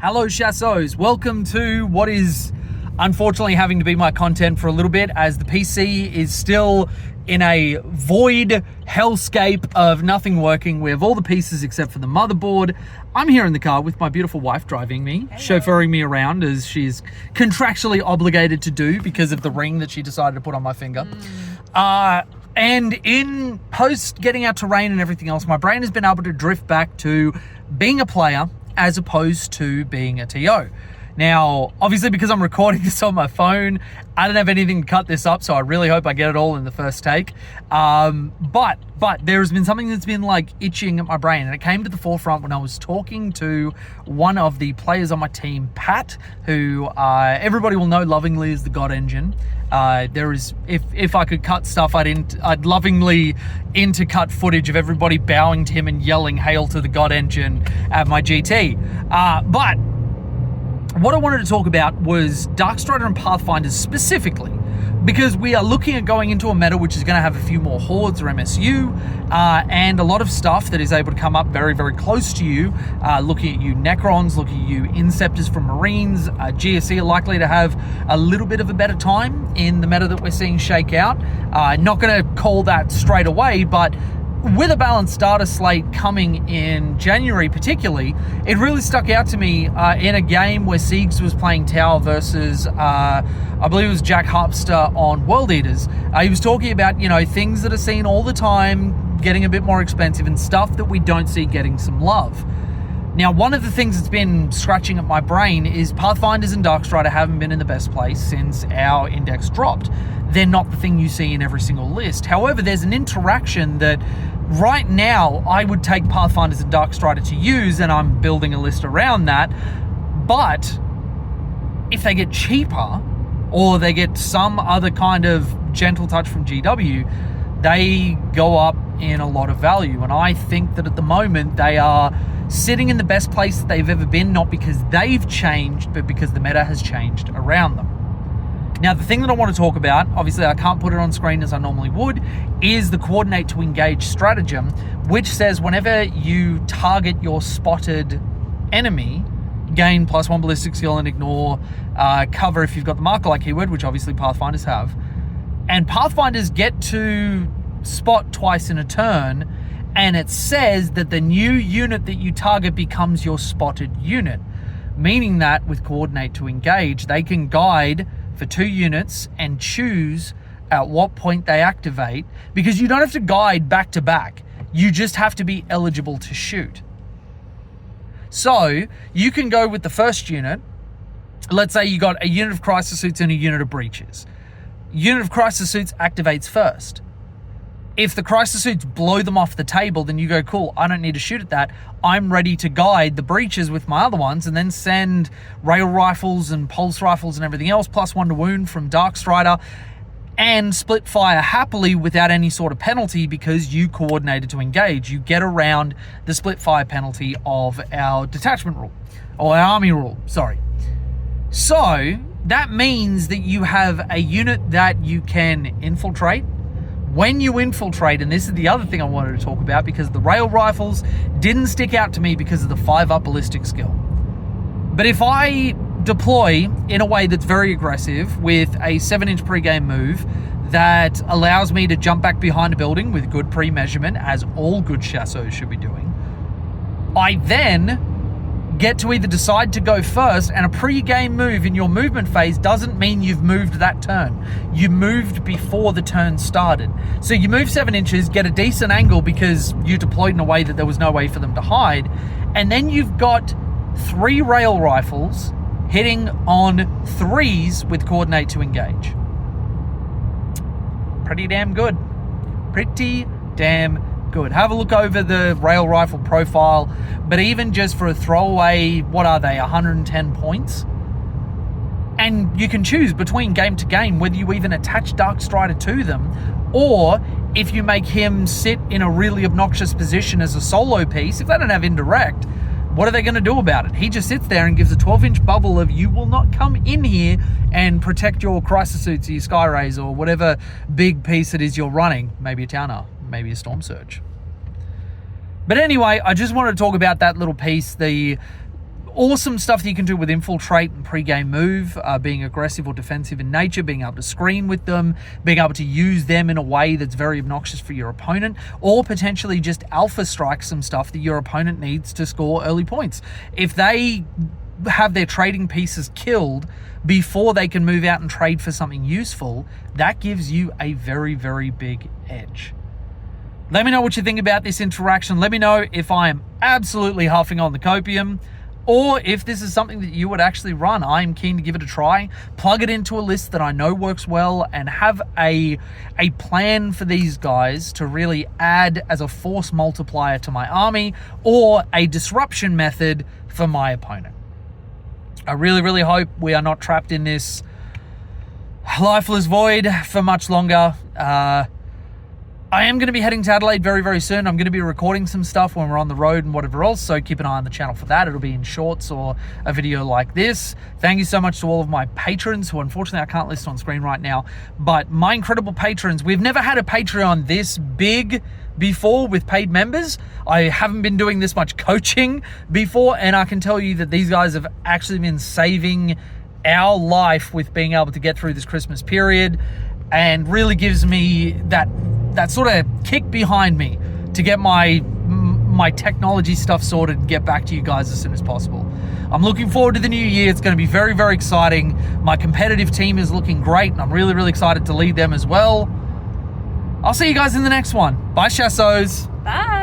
Hello Chassos, welcome to what is unfortunately having to be my content for a little bit, as the PC is still in a void hellscape of nothing working. We have all the pieces except for the motherboard. I'm here in the car with my beautiful wife driving me, chauffeuring me around as she's contractually obligated to do because of the ring that she decided to put on my finger. And in post getting out terrain and everything else, my brain has been able to drift back to being a player as opposed to being a TO. Now, obviously, because I'm recording this on my phone, I don't have anything to cut this up, so I really hope I get it all in the first take. But there has been something that's been like itching at my brain, and it came to the forefront when I was talking to one of the players on my team, Pat, who everybody will know lovingly as the God Engine. There is, if I could cut stuff, I'd lovingly intercut footage of everybody bowing to him and yelling "Hail to the God Engine" at my GT. But what I wanted to talk about was Darkstrider and Pathfinders specifically, because we are looking at going into a meta which is going to have a few more hordes or MSU, and a lot of stuff that is able to come up very, very close to you. Looking at you Necrons, looking at you Inceptors from Marines, GSE are likely to have a little bit of a better time in the meta that we're seeing shake out. Not going to call that straight away, but with a balanced starter slate coming in January particularly, it really stuck out to me in a game where Siegs was playing Tower versus, I believe it was Jack Harpster on World Eaters. He was talking about, things that are seen all the time getting a bit more expensive and stuff that we don't see getting some love. Now, one of the things that's been scratching at my brain is Pathfinders and Darkstrider haven't been in the best place since our index dropped. They're not the thing you see in every single list. However, there's an interaction that right now I would take Pathfinders and Darkstrider to use, and I'm building a list around that. But if they get cheaper, or they get some other kind of gentle touch from GW, they go up in a lot of value. And I think that at the moment they are sitting in the best place that they've ever been, not because they've changed, but because the meta has changed around them. Now, the thing that I want to talk about, obviously I can't put it on screen as I normally would, is the coordinate to engage stratagem, which says whenever you target your spotted enemy, gain +1 ballistic skill and ignore cover if you've got the marker-like keyword, which obviously Pathfinders have. And Pathfinders get to spot twice in a turn, and it says that the new unit that you target becomes your spotted unit, meaning that with coordinate to engage, they can guide for 2 units and choose at what point they activate, because you don't have to guide back to back. You just have to be eligible to shoot. So you can go with the first unit. Let's say you got a unit of crisis suits and a unit of breaches. Unit of crisis suits activates first. If the crisis suits blow them off the table, then you go, cool, I don't need to shoot at that. I'm ready to guide the breaches with my other ones, and then send rail rifles and pulse rifles and everything else, +1 to wound from Darkstrider, and split fire happily without any sort of penalty because you coordinated to engage. You get around the split fire penalty of our detachment rule, or our army rule, sorry. So that means that you have a unit that you can infiltrate. When you infiltrate, and this is the other thing I wanted to talk about, because the rail rifles didn't stick out to me because of the 5-up ballistic skill. But if I deploy in a way that's very aggressive with a 7-inch pre-game move that allows me to jump back behind a building with good pre-measurement, as all good chassos should be doing, I then get to either decide to go first, and a pre-game move in your movement phase doesn't mean you've moved that turn. You moved before the turn started. So you move 7 inches, get a decent angle because you deployed in a way that there was no way for them to hide, and then you've got 3 rail rifles hitting on 3s with coordinate to engage. Pretty damn good. Pretty damn good. Have a look over the rail rifle profile, but even just for a throwaway, what are they, 110 points? And you can choose between game to game whether you even attach Darkstrider to them, or if you make him sit in a really obnoxious position as a solo piece. If they don't have indirect, what are they going to do about it? He just sits there and gives a 12-inch bubble of, you will not come in here and protect your crisis suits, your sky rays, or whatever big piece it is you're running. Maybe a Towner, maybe a Storm Surge. But anyway, I just wanted to talk about that little piece, the awesome stuff that you can do with infiltrate and pre-game move, being aggressive or defensive in nature, being able to screen with them, being able to use them in a way that's very obnoxious for your opponent, or potentially just alpha strike some stuff that your opponent needs to score early points. If they have their trading pieces killed before they can move out and trade for something useful, that gives you a very, very big edge. Let me know what you think about this interaction. Let me know if I am absolutely huffing on the copium, or if this is something that you would actually run. I am keen to give it a try, plug it into a list that I know works well, and have a plan for these guys to really add as a force multiplier to my army, or a disruption method for my opponent. I really, really hope we are not trapped in this lifeless void for much longer. I am going to be heading to Adelaide very, very soon. I'm going to be recording some stuff when we're on the road and whatever else, so keep an eye on the channel for that. It'll be in shorts or a video like this. Thank you so much to all of my patrons, who unfortunately I can't list on screen right now, but my incredible patrons. We've never had a Patreon this big before with paid members. I haven't been doing this much coaching before, and I can tell you that these guys have actually been saving our life with being able to get through this Christmas period, and really gives me that sort of kick behind me to get my technology stuff sorted and get back to you guys as soon as possible. I'm looking forward to the new year. It's going to be very, very exciting. My competitive team is looking great, and I'm really, really excited to lead them as well. I'll see you guys in the next one. Bye, Chassos. Bye.